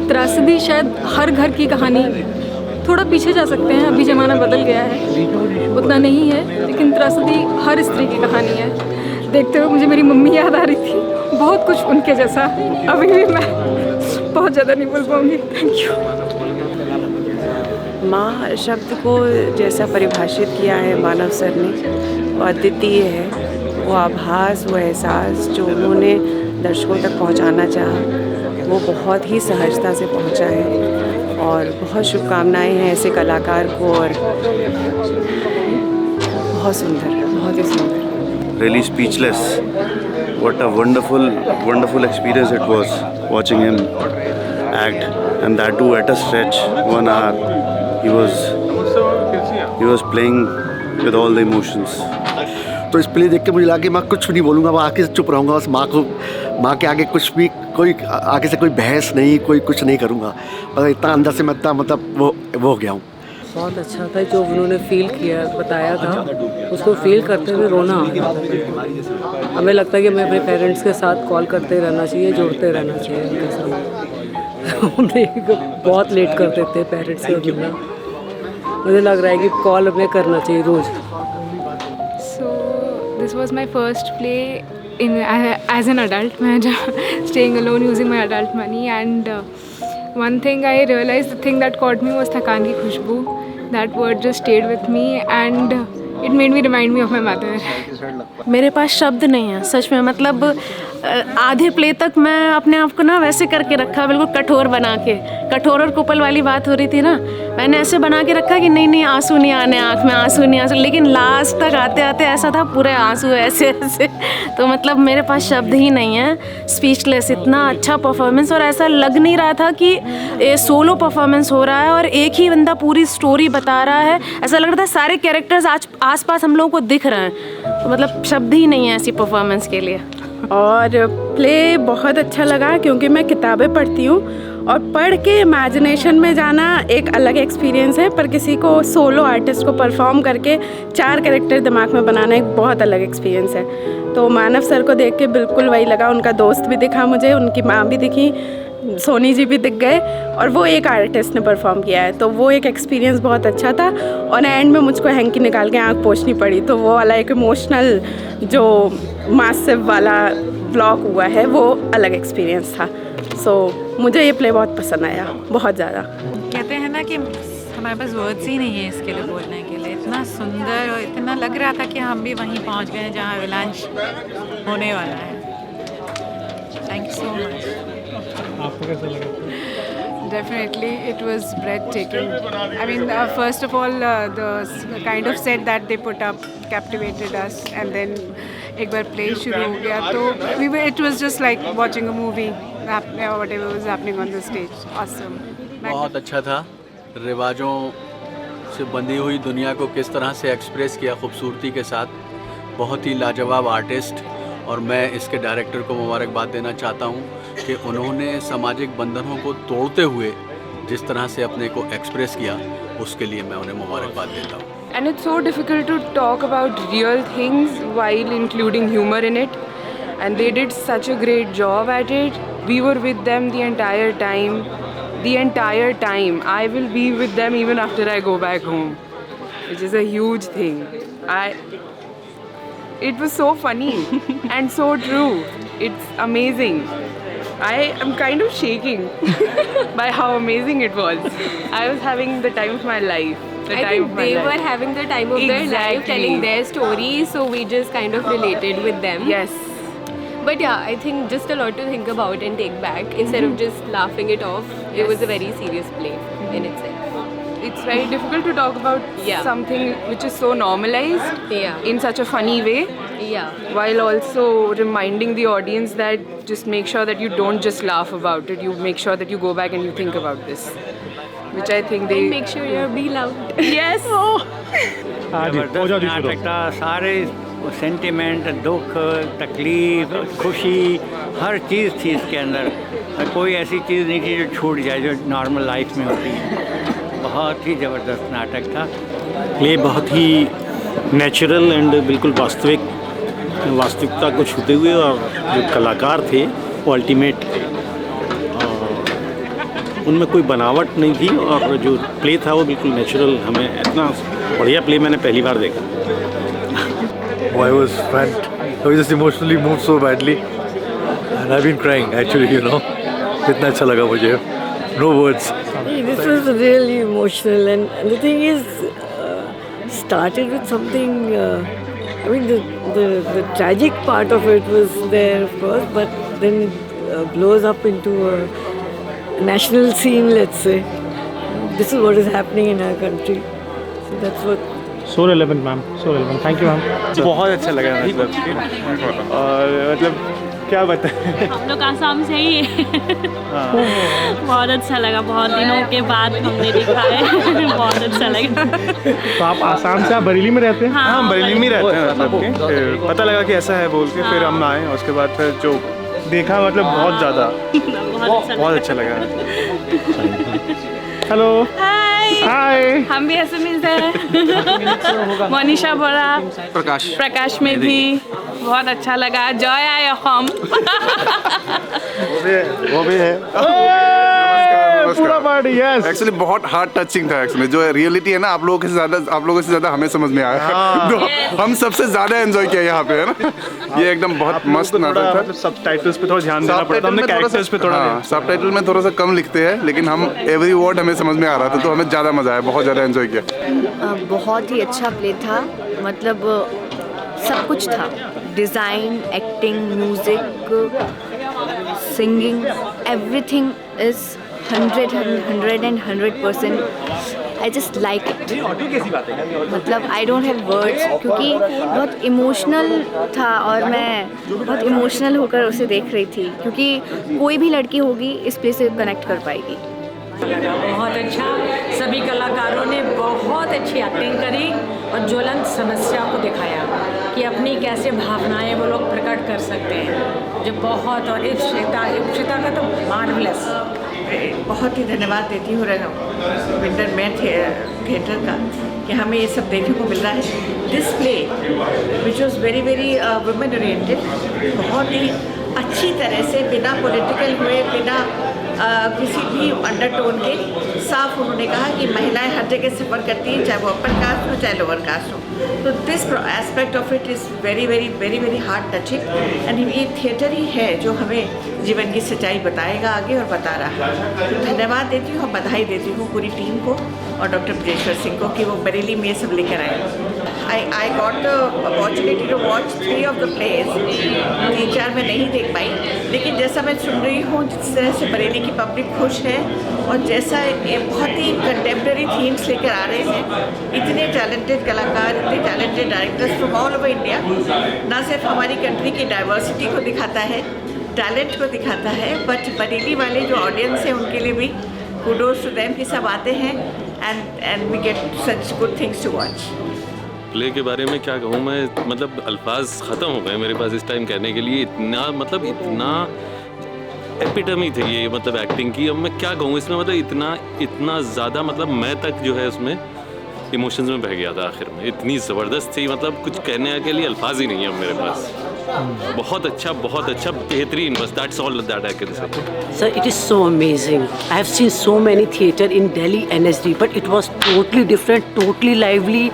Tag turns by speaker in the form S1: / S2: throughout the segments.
S1: त्रासदी शायद हर घर की कहानी, थोड़ा पीछे जा सकते हैं, अभी ज़माना बदल गया है, उतना नहीं है, लेकिन त्रासदी हर स्त्री की कहानी है। देखते हुए मुझे मेरी मम्मी याद आ रही थी, बहुत कुछ उनके जैसा। अभी भी मैं बहुत ज़्यादा नहीं बोल पाऊँगी। Thank you.
S2: माँ शब्द को जैसा परिभाषित किया है मानव सर ने, वो अद्वितीय है। वो आभास, वो एहसास जो उन्होंने दर्शकों तक पहुँचाना चाहा, वो बहुत ही सहजता से पहुँचा है। और बहुत शुभकामनाएं हैं ऐसे कलाकार को, और बहुत सुंदर, बहुत ही सुंदर।
S3: Really speechless. What a wonderful experience it was watching him act, and that too at a stretch, 1 hour. He was playing with all the emotions.
S4: तो इस प्ले देख के मुझे लगा कि मैं कुछ नहीं बोलूँगा, मैं आके चुप रहूँगा। बस माँ के आगे कुछ भी, कोई आगे से कोई बहस नहीं, कोई कुछ नहीं करूँगा। मतलब इतना अंदर से मैं इतना मतलब वो हो गया हूँ।
S2: बहुत अच्छा था जो उन्होंने फील किया, बताया था, उसको फील करते हुए रोना आ गया। हमें लगता है कि हमें अपने पेरेंट्स के साथ कॉल करते रहना चाहिए, जुड़ते रहना चाहिए उनके साथ। हमने बहुत लेट करते थे पेरेंट्स से जुड़ना। मुझे लग रहा है कि कॉल हमें करना चाहिए रोज़।
S1: So this was my first play as an adult. मैं staying alone using my adult money, and one thing I realized, the thing that caught me was थकान की खुशबू. That word just stayed with me, and it made me remind me of my mother.
S5: मेरे पास शब्द नहीं है सच में। मतलब आधे play तक मैं अपने आप को ना वैसे करके रखा, बिल्कुल कठोर बना के। कठोर और कुपल वाली बात हो रही थी ना, मैंने ऐसे बना के रखा कि नहीं आंसू नहीं आने, आँख में आंसू नहीं आंसू, लेकिन लास्ट तक आते आते ऐसा था पूरे आंसू ऐसे ऐसे। तो मतलब मेरे पास शब्द ही नहीं है, स्पीचलेस। इतना अच्छा परफॉर्मेंस, और ऐसा लग नहीं रहा था कि ये सोलो परफॉर्मेंस हो रहा है और एक ही बंदा पूरी स्टोरी बता रहा है। ऐसा लग रहा था सारे कैरेक्टर्स आस पास हम लोगों को दिख रहे हैं। तो मतलब शब्द ही नहीं है ऐसी परफॉर्मेंस के लिए।
S6: और प्ले बहुत अच्छा लगा क्योंकि मैं किताबें पढ़ती हूँ, और पढ़ के इमेजिनेशन में जाना एक अलग एक्सपीरियंस है, पर किसी को सोलो आर्टिस्ट को परफॉर्म करके 4 कैरेक्टर दिमाग में बनाना एक बहुत अलग एक्सपीरियंस है। तो मानव सर को देख के बिल्कुल वही लगा। उनका दोस्त भी दिखा मुझे, उनकी माँ भी दिखी, सोनी जी भी दिख गए, और वो एक आर्टिस्ट ने परफॉर्म किया है। तो वो एक एक्सपीरियंस बहुत अच्छा था। और एंड में मुझको हैंकी निकाल के आँख पोंछनी पड़ी, तो वो वाला एक इमोशनल जो मासिव वाला ब्लॉक हुआ है, वो अलग एक्सपीरियंस था। सो मुझे ये प्ले बहुत पसंद आया, बहुत ज़्यादा।
S7: कहते हैं ना कि हमारे पास वर्ड्स ही नहीं है इसके लिए बोलने के लिए। इतना सुंदर और इतना लग रहा था कि हम भी वहीं पहुंच गए हैं जहां अविलांश होने वाला है। Thank you so much.
S8: आपको कैसा लगा?
S1: Definitely, it was breathtaking. I mean, first of all, the kind of set that they put up captivated us, and then एक बार play शुरू हो गया तो it was just like watching a movie, whatever was happening on the stage. Awesome.
S9: बहुत अच्छा था। रिवाजों से बंधी हुई दुनिया को किस तरह से एक्सप्रेस किया खूबसूरती के साथ। बहुत ही लाजवाब आर्टिस्ट, और मैं इसके डायरेक्टर को मुबारकबाद देना चाहता हूँ कि उन्होंने सामाजिक बंधनों को तोड़ते हुए जिस तरह से अपने को एक्सप्रेस किया, उसके लिए मैं उन्हें मुबारकबाद देता हूँ।
S1: And it's so difficult to talk about real things while including humor in it, and they did such a great job at it. We were with them the entire time. I will be with them even after I go back home, which is a huge thing. It was so funny and so true. It's amazing. I am kind of shaking by how amazing it was. I was having the time of my life.
S10: I think they were having the time of their life, telling their stories, so we just kind of related with them.
S1: Yes.
S10: But yeah, I think just a lot to think about and take back instead of just laughing it off. It was a very serious play in itself.
S1: It's very difficult to talk about something which is so normalized in such a funny way, while also reminding the audience that just make sure that you don't just laugh about it, you make sure that you go back and you think about this, which I think they...
S10: And make sure you're be loud.
S1: Yes!
S8: जबरदस्त नाटक था। सारे sentiment, दुख, तकलीफ, खुशी, हर चीज़ थी इसके अंदर। कोई ऐसी चीज़ नहीं थी जो छूट जाए जो नॉर्मल लाइफ में होती है। बहुत ही ज़बरदस्त नाटक था।
S11: प्ले बहुत ही नेचुरल एंड बिल्कुल वास्तविकता को छूते हुए, और जो कलाकार थे वो अल्टीमेट थे। उनमें कोई बनावट नहीं थी और जो प्ले था वो बिल्कुल नेचुरल, हमें इतना बढ़िया प्ले मैंने पहली बार देखा।
S12: I was just emotionally moved so badly and I've been crying actually, you know. इतना अच्छा लगा मुझे, no words.
S2: This was really emotional, and the thing is, started with something. I mean, the tragic part of it was there, of course, but then it blows up into a national scene. Let's say, this is what is happening in our country. So that's what.
S11: So relevant, ma'am. So relevant. Thank you, ma'am.
S13: बहुत अच्छा लगा मतलब, और मतलब क्या बताएं,
S14: हम लोग आसाम से ही बहुत अच्छा लगा, बहुत दिनों के बाद हमने देखा है। बहुत अच्छा लगा।
S13: तो आप आसाम से, आप बरेली में रहते हैं? हाँ, बरेली में रहते हैं मतलब के, फिर पता लगा कि ऐसा है बोल के फिर हम आए, उसके बाद फिर जो देखा मतलब बहुत ज़्यादा बहुत अच्छा लगा। हेलो, हाय,
S6: हम भी ऐसे मिलते हैं। मनीषा बोरा, प्रकाश में भी बहुत अच्छा लगा। जय आए हम।
S13: वो भी है पूरा पार्टी। यस,
S15: एक्चुअली बहुत हार्ट टचिंग था। एक्चुअली जो रियलिटी है ना, आप लोगों से ज़्यादा हमें समझ में आया। तो हम सबसे ज़्यादा एंजॉय किया यहाँ पे, है ना। ये एकदम बहुत मस्त नाटक था।
S13: सबटाइटल्स पे थोड़ा ध्यान देना पड़ता है, हमने कैरेक्टर्स पे थोड़ा।
S15: सबटाइटल में थोड़ा सा कम लिखते हैं, लेकिन हम एवरी वर्ड हमें समझ में आ रहा था, तो हमें ज़्यादा मज़ा आया, बहुत ज़्यादा एंजॉय किया।
S16: बहुत ही अच्छा प्ले था, मतलब सब कुछ था, design, acting, music, singing, everything is 100% I just like it. मतलब आई डोंट हैव वर्ड्स, क्योंकि बहुत इमोशनल था और मैं बहुत इमोशनल होकर उसे देख रही थी, क्योंकि कोई भी लड़की होगी इस प्ले से कनेक्ट कर पाएगी।
S17: बहुत अच्छा, सभी कलाकारों ने बहुत अच्छी एक्टिंग करी और ज्वलंत समस्या को दिखाया कि अपनी कैसे भावनाएं वो लोग प्रकट कर सकते हैं, जो बहुत। और इप्सिता का तो मार्वलस।
S18: बहुत ही धन्यवाद देती हूँ विंटर में थिएटर का कि हमें ये सब देखने को मिल रहा है। This play which was very women oriented, बहुत ही अच्छी तरह से, बिना पॉलिटिकल हुए, बिना किसी भी अंडरटोन के, साफ उन्होंने कहा कि महिलाएं हर जगह सफ़र करती हैं, चाहे वो अपर कास्ट हो चाहे लोअर कास्ट हो। तो this aspect of it is very heart touching, and ये थिएटर ही है जो हमें जीवन की सच्चाई बताएगा आगे और बता रहा है। तो धन्यवाद देती हूँ और बधाई देती हूँ पूरी टीम को और डॉक्टर ब्रजेश्वर सिंह को कि वो बरेली में ये सब लेकर आए। I got the opportunity to watch 3 of the plays। 3-4 में नहीं देख पाई, लेकिन जैसा मैं सुन रही हूँ, जिस तरह से बरेली की पब्लिक खुश है और जैसा ये बहुत ही कंटेम्प्रेरी थीम्स लेकर आ रहे हैं, इतने टैलेंटेड कलाकार, इतने talented directors from all over India, ना सिर्फ हमारी कंट्री की डाइवर्सिटी को दिखाता है, टैलेंट को दिखाता है, बट बरेली वाले जो ऑडियंस है उनके लिए भी कुडोस टू देम कि सब आते हैं and we get such good things to watch.
S19: Play के बारे में क्या कहूँ मैं, मतलब अल्फाज ख़त्म हो गए मेरे पास इस टाइम कहने के लिए। इतना एपिटमी थी ये, मतलब एक्टिंग की। अब मैं क्या कहूँ इसमें, मतलब इतना ज़्यादा, मतलब मैं तक जो है उसमें इमोशंस में बह गया था आखिर में। इतनी ज़बरदस्त थी, मतलब कुछ कहने के लिए अल्फाज ही नहीं है मेरे पास। बहुत अच्छा, बेहतरीन, बस that's all that I can say.
S2: Sir, it is so amazing. I have seen so many theatre in Delhi NSD, but it was totally different, totally lively,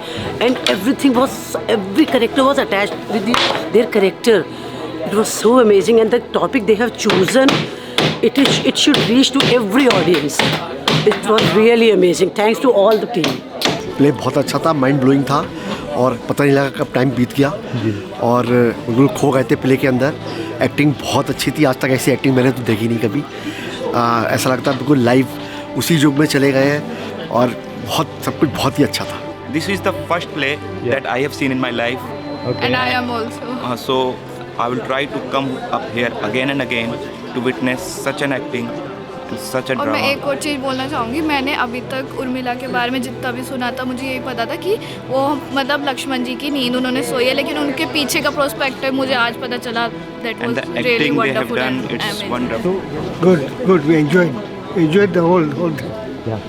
S2: and every character was attached with their character. It was so amazing, and the topic they have chosen, it should reach to every audience. It was really amazing. Thanks to all the team.
S4: Play बहुत अच्छा था, mind blowing था और पता नहीं लगा कब time बीत गया और बिल्कुल खो गए थे प्ले के अंदर। एक्टिंग बहुत अच्छी थी, आज तक ऐसी एक्टिंग मैंने तो देखी नहीं कभी। ऐसा लगता है बिल्कुल लाइव उसी युग में चले गए हैं और सब कुछ बहुत ही अच्छा था।
S20: This is the first play that I have seen in my life.
S6: Okay. And I am also.
S20: So I will try to come up here again and again to witness such an acting.
S6: और मैं एक और चीज़ बोलना चाहूँगी, मैंने अभी तक उर्मिला के बारे में जितना भी सुना था, मुझे यही पता था कि वो मतलब लक्ष्मण जी की नींद उन्होंने सोई है, लेकिन उनके पीछे का प्रोस्पेक्टिव मुझे आज पता चला। That was really wonderful and
S15: it's wonderful.
S12: Good. We enjoyed the whole thing. Yeah.